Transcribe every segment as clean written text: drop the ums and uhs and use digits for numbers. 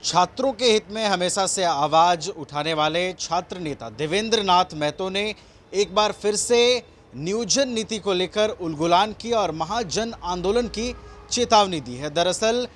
छात्रों के हित में हमेशा से आवाज उठाने वाले छात्र नेता देवेंद्र नाथ महतो ने एक बार फिर से नियोजन नीति को लेकर उलगुलान की और महाजन आंदोलन की चेतावनी दी है। दरअसल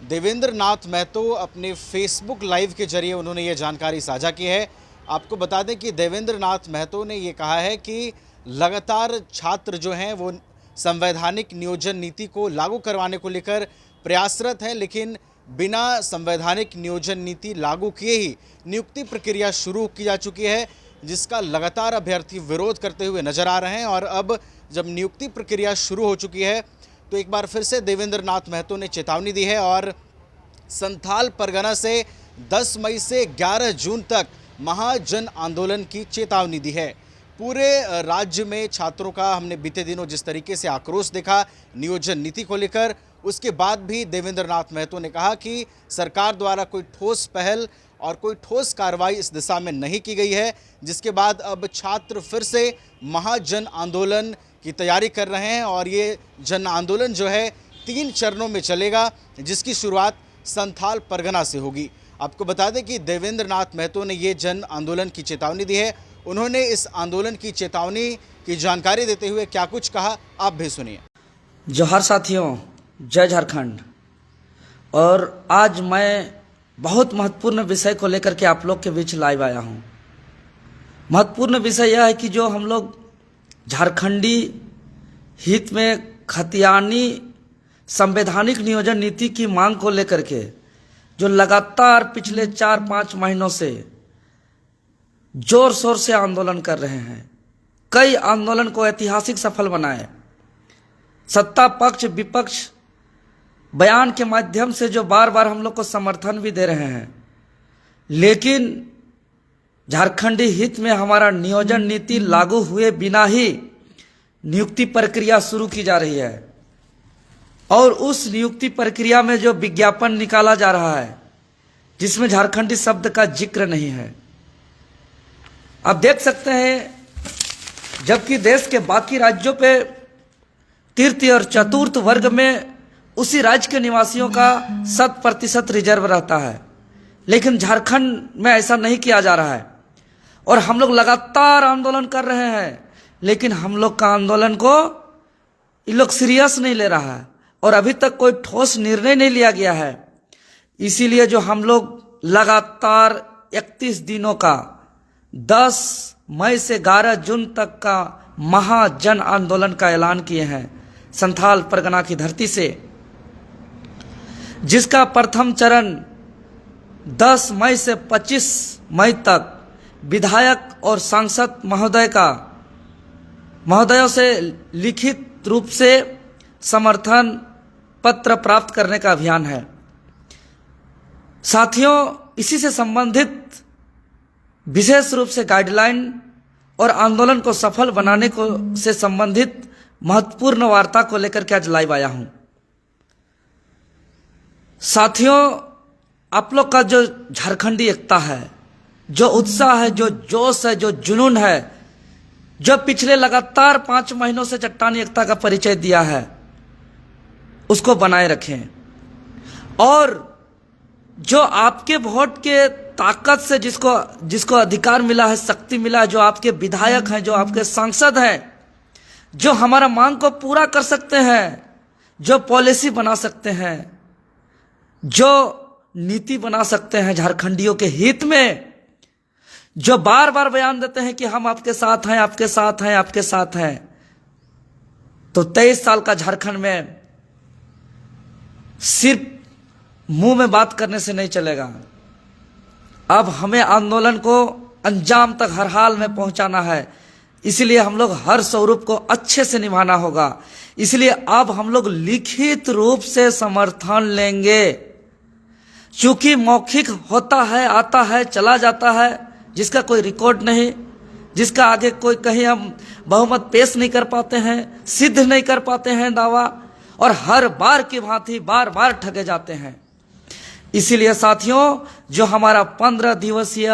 देवेंद्र नाथ महतो अपने फेसबुक लाइव के जरिए उन्होंने ये जानकारी साझा की है। आपको बता दें कि देवेंद्र नाथ महतो ने ये कहा है कि लगातार छात्र जो हैं वो संवैधानिक नियोजन नीति को लागू करवाने को लेकर प्रयासरत हैं, लेकिन बिना संवैधानिक नियोजन नीति लागू किए ही नियुक्ति प्रक्रिया शुरू की जा चुकी है, जिसका लगातार अभ्यर्थी विरोध करते हुए नजर आ रहे हैं। और अब जब नियुक्ति प्रक्रिया शुरू हो चुकी है तो एक बार फिर से देवेंद्र नाथ महतो ने चेतावनी दी है और संथाल परगना से 10 मई से 11 जून तक महाजन आंदोलन की चेतावनी दी है। पूरे राज्य में छात्रों का हमने बीते दिनों जिस तरीके से आक्रोश देखा नियोजन नीति को लेकर, उसके बाद भी देवेंद्र नाथ महतो ने कहा कि सरकार द्वारा कोई ठोस पहल और कोई ठोस कार्रवाई इस दिशा में नहीं की गई है, जिसके बाद अब छात्र फिर से महाजन आंदोलन की तैयारी कर रहे हैं। और ये जन आंदोलन जो है 3 चरणों में चलेगा, जिसकी शुरुआत संथाल परगना से होगी। आपको बता दें कि देवेंद्र नाथ महतो ने ये जन आंदोलन की चेतावनी दी है। उन्होंने इस आंदोलन की चेतावनी की जानकारी देते हुए क्या कुछ कहा, आप भी सुनिए। जोहार साथियों, जय झारखंड। और आज मैं बहुत महत्वपूर्ण विषय को लेकर के आप लोग के बीच लाइव आया हूँ। महत्वपूर्ण विषय यह है कि जो हम लोग झारखंडी हित में खतियानी संवैधानिक नियोजन नीति की मांग को लेकर के जो लगातार पिछले 4-5 महीनों से जोर शोर से आंदोलन कर रहे हैं, कई आंदोलन को ऐतिहासिक सफल बनाए, सत्ता पक्ष विपक्ष बयान के माध्यम से जो बार बार हम लोग को समर्थन भी दे रहे हैं, लेकिन झारखंडी हित में हमारा नियोजन नीति लागू हुए बिना ही नियुक्ति प्रक्रिया शुरू की जा रही है। और उस नियुक्ति प्रक्रिया में जो विज्ञापन निकाला जा रहा है, जिसमें शब्द का जिक्र नहीं है। आप देख सकते हैं, जबकि देश के बाकी राज्यों पे तृतीय और चतुर्थ वर्ग में उसी राज्य के निवासियों का 100% रिजर्व रहता है, लेकिन झारखंड में ऐसा नहीं किया जा रहा है। और हम लोग लगातार आंदोलन कर रहे हैं, लेकिन हम लोग का आंदोलन को ये लोग सीरियस नहीं ले रहा है और अभी तक कोई ठोस निर्णय नहीं लिया गया है। इसीलिए जो हम लोग लगातार 31 दिनों का 10 मई से 11 जून तक का महाजन आंदोलन का ऐलान किए हैं संथाल परगना की धरती से, जिसका प्रथम चरण 10 मई से 25 मई तक विधायक और सांसद महोदयों से लिखित रूप से समर्थन पत्र प्राप्त करने का अभियान है। साथियों, इसी से संबंधित विशेष रूप से गाइडलाइन और आंदोलन को सफल बनाने को से संबंधित महत्वपूर्ण वार्ता को लेकर के आज लाइव आया हूं। साथियों, आप लोग का जो झारखंडी एकता है, जो उत्साह है, जो जोश है, जो जुनून है, जो पिछले लगातार 5 महीनों से चट्टानी एकता का परिचय दिया है, उसको बनाए रखें। और जो आपके वोट के ताकत से जिसको अधिकार मिला है, शक्ति मिला है, जो आपके विधायक हैं, जो आपके सांसद हैं, जो हमारा मांग को पूरा कर सकते हैं, जो पॉलिसी बना सकते हैं, जो नीति बना सकते हैं झारखंडियों के हित में, जो बार बार बयान देते हैं कि हम आपके साथ हैं, आपके साथ हैं, आपके साथ हैं, तो 23 साल का झारखंड में सिर्फ मुंह में बात करने से नहीं चलेगा। अब हमें आंदोलन को अंजाम तक हर हाल में पहुंचाना है। इसलिए हम लोग हर स्वरूप को अच्छे से निभाना होगा। इसलिए अब हम लोग लिखित रूप से समर्थन लेंगे, क्योंकि मौखिक होता है, आता है, चला जाता है, जिसका कोई रिकॉर्ड नहीं, जिसका आगे कोई कहीं हम बहुमत पेश नहीं कर पाते हैं, सिद्ध नहीं कर पाते हैं दावा, और हर बार की भांति बार बार ठगे जाते हैं। इसीलिए साथियों, जो हमारा 15 दिवसीय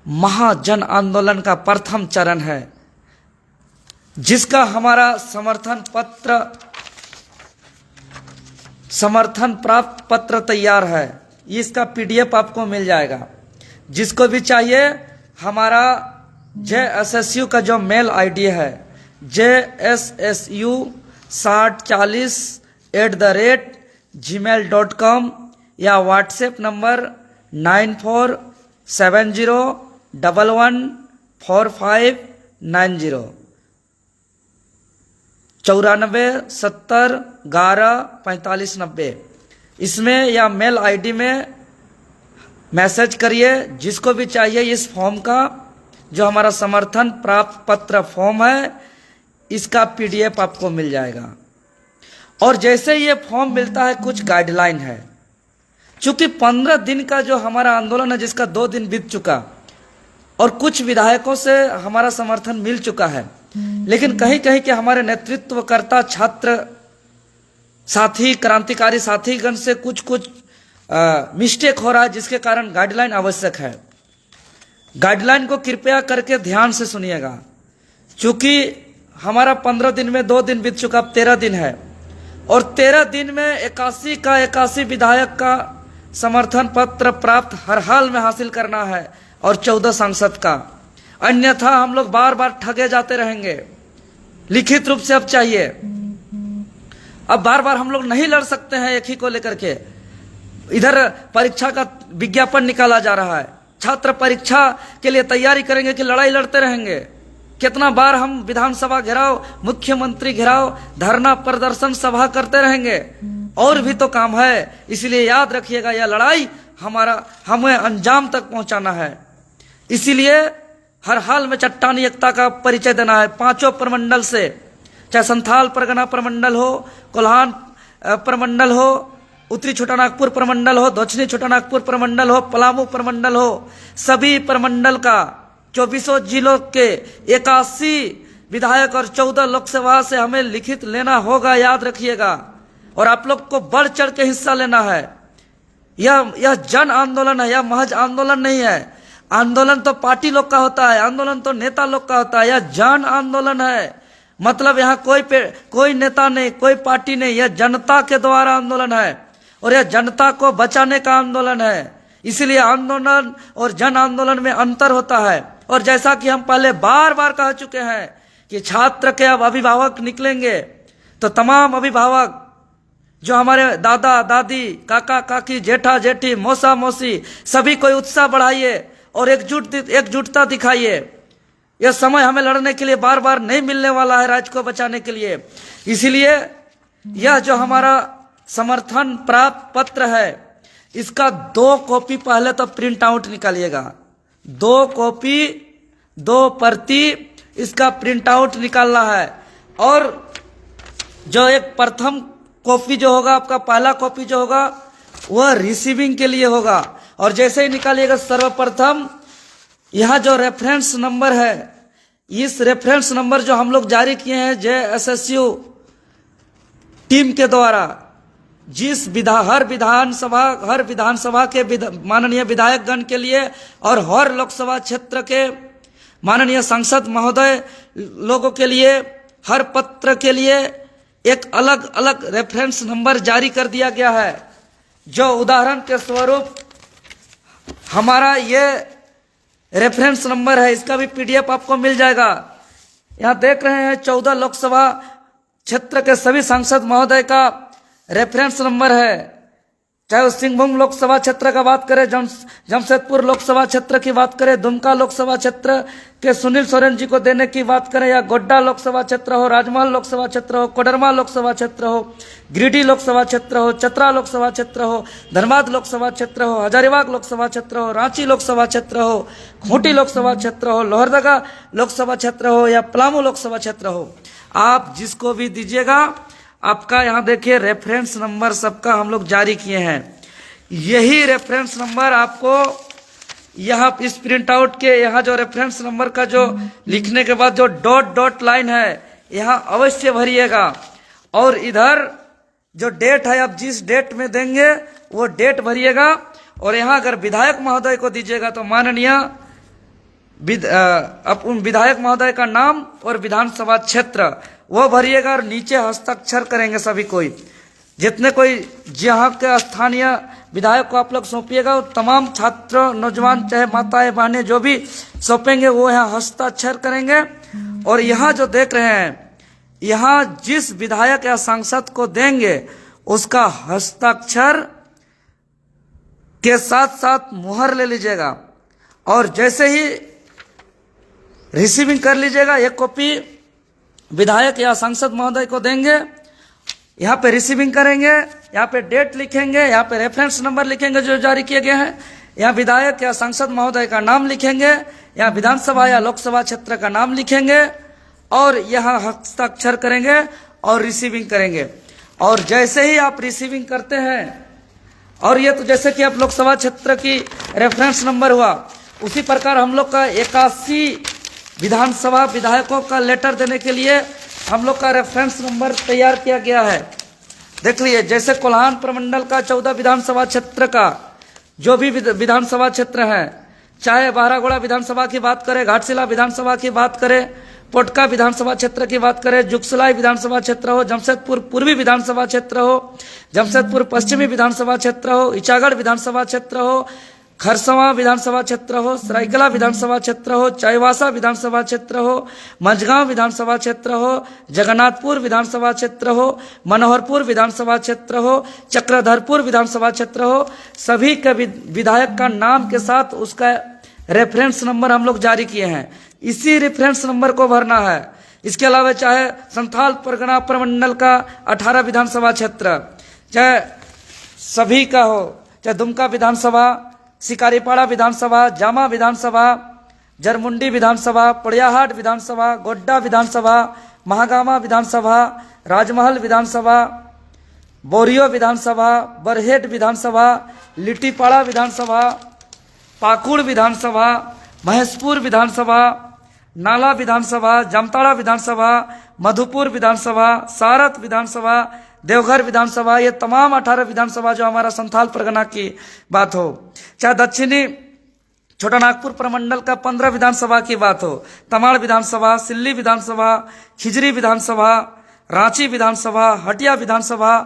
महाजन आंदोलन का प्रथम चरण है, जिसका हमारा समर्थन प्राप्त पत्र तैयार है, इसका पीडीएफ आपको मिल जाएगा। जिसको भी चाहिए हमारा JSSU का जो मेल आईडी है JSSU6040@gmail.com या व्हाट्सएप नंबर 9470114590 9470114590 इसमें या मेल आईडी में मैसेज करिए। जिसको भी चाहिए इस फॉर्म का जो हमारा समर्थन प्राप्त पत्र फॉर्म है इसका पीडीएफ आपको मिल जाएगा। और जैसे ये फॉर्म मिलता है कुछ गाइडलाइन है। चूंकि 15 दिन का जो हमारा आंदोलन है जिसका 2 दिन बीत चुका और कुछ विधायकों से हमारा समर्थन मिल चुका है, लेकिन कहीं कहीं के हमारे नेतृत्वकर्ता छात्र साथी क्रांतिकारी साथीगण से कुछ मिस्टेक हो रहा है, जिसके कारण गाइडलाइन आवश्यक है। गाइडलाइन को कृपया करके ध्यान से सुनिएगा। चूंकि हमारा 15 दिन में 2 दिन बीत चुका, अब 13 दिन है और 13 दिन में 81 विधायक का समर्थन पत्र प्राप्त हर हाल में हासिल करना है और 14 सांसद का, अन्यथा हम लोग बार बार ठगे जाते रहेंगे। लिखित रूप से अब चाहिए। अब बार बार हम लोग नहीं लड़ सकते हैं एक ही को लेकर के। इधर परीक्षा का विज्ञापन निकाला जा रहा है, छात्र परीक्षा के लिए तैयारी करेंगे कि लड़ाई लड़ते रहेंगे। कितना बार हम विधानसभा घेराव, मुख्यमंत्री घेराव, धरना प्रदर्शन सभा करते रहेंगे, और भी तो काम है। इसलिए याद रखिएगा यह लड़ाई हमें अंजाम तक पहुंचाना है। इसीलिए हर हाल में चट्टानी एकता का परिचय देना है। 5 प्रमंडल से, चाहे संथाल परगना प्रमंडल हो, कोल्हान प्रमंडल हो, उत्तरी छोटानागपुर प्रमंडल हो, दक्षिणी छोटानागपुर प्रमंडल हो, पलामू प्रमंडल हो, सभी प्रमंडल का 24 जिलों के 81 विधायक और 14 लोकसभा से हमें लिखित लेना होगा, याद रखिएगा। और आप लोग को बढ़ चढ़ के हिस्सा लेना है। यह जन आंदोलन है, यह महज आंदोलन नहीं है। आंदोलन तो पार्टी लोग का होता है, आंदोलन तो नेता लोग का होता है। यह जन आंदोलन है, मतलब यहाँ कोई नेता नहीं, कोई पार्टी नहीं, यह जनता के द्वारा आंदोलन है और यह जनता को बचाने का आंदोलन है। इसलिए आंदोलन और जन आंदोलन में अंतर होता है। और जैसा कि हम पहले बार बार कह चुके हैं कि छात्र के अब अभिभावक निकलेंगे, तो तमाम अभिभावक जो हमारे दादा दादी, काका काकी, जेठा जेठी, मौसा मौसी, सभी कोई उत्साह बढ़ाइए और एकजुटता दिखाइए। यह समय हमें लड़ने के लिए बार बार नहीं मिलने वाला है, राज्य को बचाने के लिए। इसीलिए यह जो हमारा समर्थन प्राप्त पत्र है इसका 2 कॉपी पहले तो प्रिंट आउट निकालिएगा। 2 कॉपी, 2 प्रति इसका प्रिंट आउट निकालना है। और जो एक प्रथम कॉपी जो होगा, आपका पहला कॉपी जो होगा वह रिसीविंग के लिए होगा। और जैसे ही निकालिएगा, सर्वप्रथम यहाँ जो रेफरेंस नंबर है, इस रेफरेंस नंबर जो हम लोग जारी किए हैं JSSU टीम के द्वारा, जिस हर विधानसभा के माननीय विधायकगण के लिए और हर लोकसभा क्षेत्र के माननीय सांसद महोदय लोगों के लिए, हर पत्र के लिए एक अलग अलग रेफरेंस नंबर जारी कर दिया गया है। जो उदाहरण के स्वरूप हमारा ये रेफरेंस नंबर है, इसका भी पीडीएफ आपको मिल जाएगा। यहाँ देख रहे हैं 14 लोकसभा क्षेत्र के सभी सांसद महोदय का रेफरेंस नंबर है। चाहे वो सिंहभूम लोकसभा क्षेत्र का बात करें, जमशेदपुर लोकसभा क्षेत्र की बात करें, दुमका लोकसभा क्षेत्र के सुनील सोरेन जी को देने की बात करें, या गोड्डा लोकसभा क्षेत्र हो, राजमहल लोकसभा क्षेत्र हो, कोडरमा लोकसभा क्षेत्र हो, गिरिडीह लोकसभा क्षेत्र हो, चतरा लोकसभा क्षेत्र हो, धनबाद लोकसभा क्षेत्र हो, हजारीबाग लोकसभा क्षेत्र हो, रांची लोकसभा क्षेत्र हो, खूंटी लोकसभा क्षेत्र हो, लोहरदगा लोकसभा क्षेत्र हो, या पलामू लोकसभा क्षेत्र हो, आप जिसको भी दीजिएगा, आपका यहाँ देखिए रेफरेंस नंबर सबका हम लोग जारी किए हैं। यही रेफरेंस नंबर आपको यहाँ इस प्रिंट आउट के यहाँ जो रेफरेंस नंबर का जो लिखने के बाद जो डॉट लाइन है यहाँ अवश्य भरिएगा। और इधर जो डेट है, आप जिस डेट में देंगे वो डेट भरिएगा। और यहाँ अगर विधायक महोदय को दीजिएगा तो माननीय उन विधायक महोदय का नाम और विधानसभा क्षेत्र वो भरिएगा। और नीचे हस्ताक्षर करेंगे सभी कोई, जितने कोई जहाँ के स्थानीय विधायक को आप लोग सौंपिएगा। और तमाम छात्र, नौजवान, चाहे माताएं बहनें, जो भी सौंपेंगे वो यहाँ हस्ताक्षर करेंगे। और यहाँ जो देख रहे हैं, यहाँ जिस विधायक या सांसद को देंगे उसका हस्ताक्षर के साथ साथ मुहर ले लीजिएगा और जैसे ही रिसीविंग कर लीजिएगा, एक कॉपी विधायक या सांसद महोदय को देंगे, यहाँ पे रिसीविंग करेंगे, यहाँ पे डेट लिखेंगे, यहाँ पे रेफरेंस नंबर लिखेंगे जो जारी किए गए हैं, यहाँ विधायक या सांसद महोदय का नाम लिखेंगे, यहाँ विधानसभा या लोकसभा क्षेत्र का नाम लिखेंगे और यहाँ हस्ताक्षर करेंगे और रिसीविंग करेंगे। और जैसे ही आप रिसीविंग करते हैं, और ये तो जैसे कि आप लोकसभा क्षेत्र की रेफरेंस नंबर हुआ, उसी प्रकार हम लोग का 81 विधानसभा विधायकों का लेटर देने के लिए हम लोग का रेफरेंस नंबर तैयार किया गया है। देख लीजिए, जैसे कोल्हान प्रमंडल का 14 विधानसभा क्षेत्र का जो भी विधानसभा क्षेत्र है, चाहे बारागोड़ा विधानसभा की बात करें, घाटशिला विधानसभा की बात करें, पोटका विधानसभा क्षेत्र की बात करें, जुगसलाई विधानसभा क्षेत्र हो, जमशेदपुर पूर्वी विधानसभा क्षेत्र हो, जमशेदपुर पश्चिमी विधानसभा क्षेत्र हो, इचागढ़ विधानसभा क्षेत्र हो, खरसवां विधानसभा क्षेत्र हो, सरायकला विधानसभा क्षेत्र हो, चाईबासा विधानसभा क्षेत्र हो, मंझगांव विधानसभा क्षेत्र हो, जगन्नाथपुर विधानसभा क्षेत्र हो, मनोहरपुर विधानसभा क्षेत्र हो, चक्रधरपुर विधानसभा क्षेत्र हो, सभी के विधायक का नाम के साथ उसका रेफरेंस नंबर हम लोग जारी किए हैं। इसी रेफरेंस नंबर को भरना है। इसके अलावा चाहे संथाल परगना प्रमंडल का 18 विधानसभा क्षेत्र, चाहे सभी का हो, चाहे दुमका विधानसभा, शिकारीपाड़ा विधानसभा, जामा विधानसभा, जरमुंडी विधानसभा, पड़ियाहाट विधानसभा, गोड्डा विधानसभा, महागामा विधानसभा, राजमहल विधानसभा, बोरियो विधानसभा, बरहेट विधानसभा, लिट्टीपाड़ा विधानसभा, पाकुड़ विधानसभा, महेशपुर विधानसभा, नाला विधानसभा, जामताड़ा विधानसभा, मधुपुर विधानसभा, सारत विधानसभा, देवघर विधानसभा, ये तमाम 18 विधानसभा जो हमारा संथाल परगना की बात हो, चाहे दक्षिणी छोटा नागपुर प्रमंडल का 15 विधानसभा की बात हो, तमाड़ विधानसभा, सिल्ली विधानसभा, खिजरी विधानसभा, रांची विधानसभा, हटिया विधानसभा,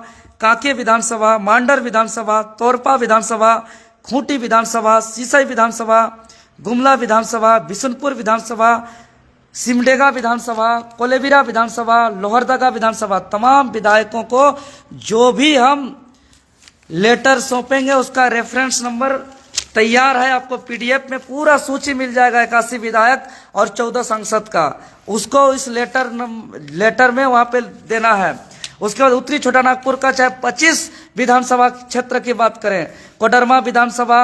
कांके विधानसभा, मांडर विधानसभा, तोरपा विधानसभा, खूंटी विधानसभा, सीसई विधानसभा, गुमला विधानसभा, बिशुनपुर विधानसभा, सिमडेगा विधानसभा, कोलेबिरा विधानसभा, लोहरदगा विधानसभा, तमाम विधायकों को जो भी हम लेटर सौंपेंगे उसका रेफरेंस नंबर तैयार है। आपको पीडीएफ में पूरा सूची मिल जाएगा 81 विधायक और 14 सांसद का, उसको इस लेटर में वहां पे देना है। उसके बाद उत्तरी छोटा नागपुर का चाहे 25 विधानसभा क्षेत्र की बात करें, कोडरमा विधानसभा,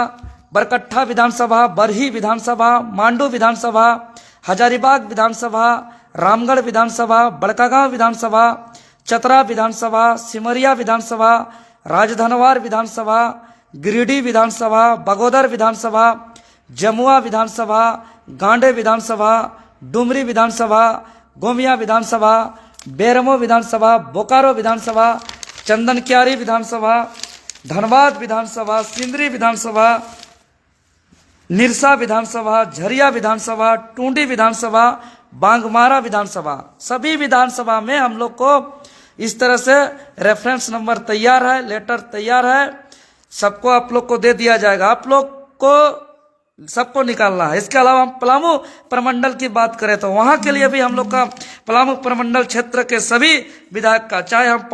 बरकट्ठा विधानसभा, बरही विधानसभा, मांडू विधानसभा, हजारीबाग विधानसभा, रामगढ़ विधानसभा, बड़कागांव विधानसभा, चतरा विधानसभा, सिमरिया विधानसभा, राजधनवार विधानसभा, गिरिडीह विधानसभा, बगोदर विधानसभा, जमुआ विधानसभा, गांडे विधानसभा, डुमरी विधानसभा, गोमिया विधानसभा, बेरमो विधानसभा, बोकारो विधानसभा, चंदनक्यारी विधानसभा, धनबाद विधानसभा, सिंदरी विधानसभा, निरसा विधानसभा, झरिया विधानसभा, टूंडी विधानसभा, बांगमारा विधानसभा, सभी विधानसभा में हम लोग को इस तरह से रेफरेंस नंबर तैयार है, लेटर तैयार है, सबको आप लोग को दे दिया जाएगा। आप लोग को सबको निकालना है। इसके अलावा हम पलामू प्रमंडल की बात करें तो वहां के लिए भी हम लोग का पलामू प्रमंडल क्षेत्र के सभी विधायक का, चाहे हम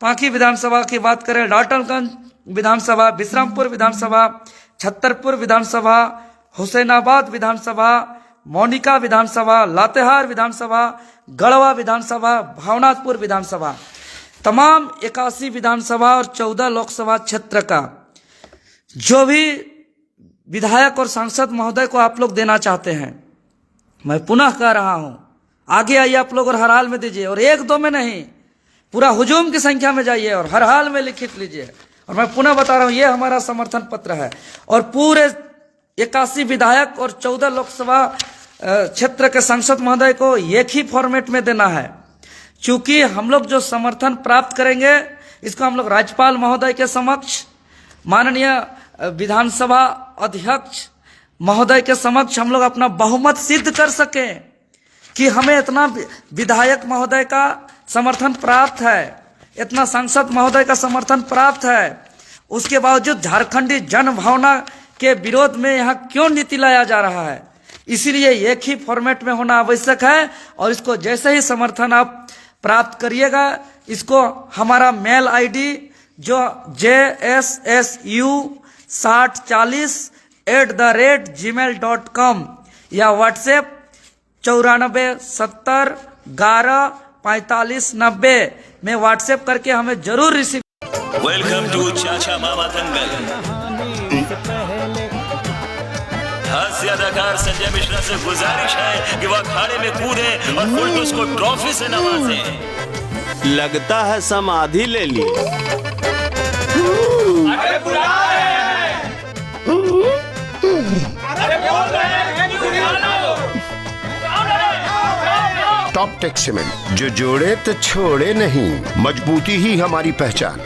पांकी विधानसभा की बात करें, डाल्टनगंज विधानसभा, विश्रामपुर विधानसभा, छतरपुर विधानसभा, हुसैनाबाद विधानसभा, मोनिका विधानसभा, लातेहार विधानसभा, गढ़वा विधानसभा, भावनाथपुर विधानसभा, तमाम 81 विधानसभा और 14 लोकसभा क्षेत्र का जो भी विधायक और सांसद महोदय को आप लोग देना चाहते हैं, मैं पुनः कह रहा हूं, आगे आइए आप लोग और हर हाल में दीजिए। और 1-2 में नहीं, पूरा हुजूम की संख्या में जाइए और हर हाल में लिखित लीजिए। और मैं पुनः बता रहा हूं, ये हमारा समर्थन पत्र है। और पूरे 81 विधायक और 14 लोकसभा क्षेत्र के सांसद महोदय को एक ही फॉर्मेट में देना है, क्योंकि हम लोग जो समर्थन प्राप्त करेंगे इसको हम लोग राज्यपाल महोदय के समक्ष, माननीय विधानसभा अध्यक्ष महोदय के समक्ष हम लोग अपना बहुमत सिद्ध कर सकें कि हमें इतना विधायक महोदय का समर्थन प्राप्त है, इतना सांसद महोदय का समर्थन प्राप्त है। उसके बावजूद झारखंडी जन भावना के विरोध में यहाँ क्यों नीति लाया जा रहा है? इसीलिए एक ही फॉर्मेट में होना आवश्यक है और इसको जैसे ही समर्थन आप प्राप्त करिएगा, इसको हमारा मेल आईडी जो JSSU6040@gmail.com या व्हाट्सएप 94 70 11 45 90 में व्हाट्सएप करके हमें जरूर रिसीव। वेलकम टू चाचा मामा दंगल। हास्य अदाकार संजय मिश्रा से गुजारिश है कि वह अखाड़े में कूदे और फुलटूस को ट्रॉफी से नवाजे। लगता है समाधि ले ली। अरे बुला रहे हैं। अरे बोल रहे हैं कि बुला लो। टॉप टेक सीमेंट, जो जोड़े तो छोड़े नहीं, मजबूती ही हमारी पहचान।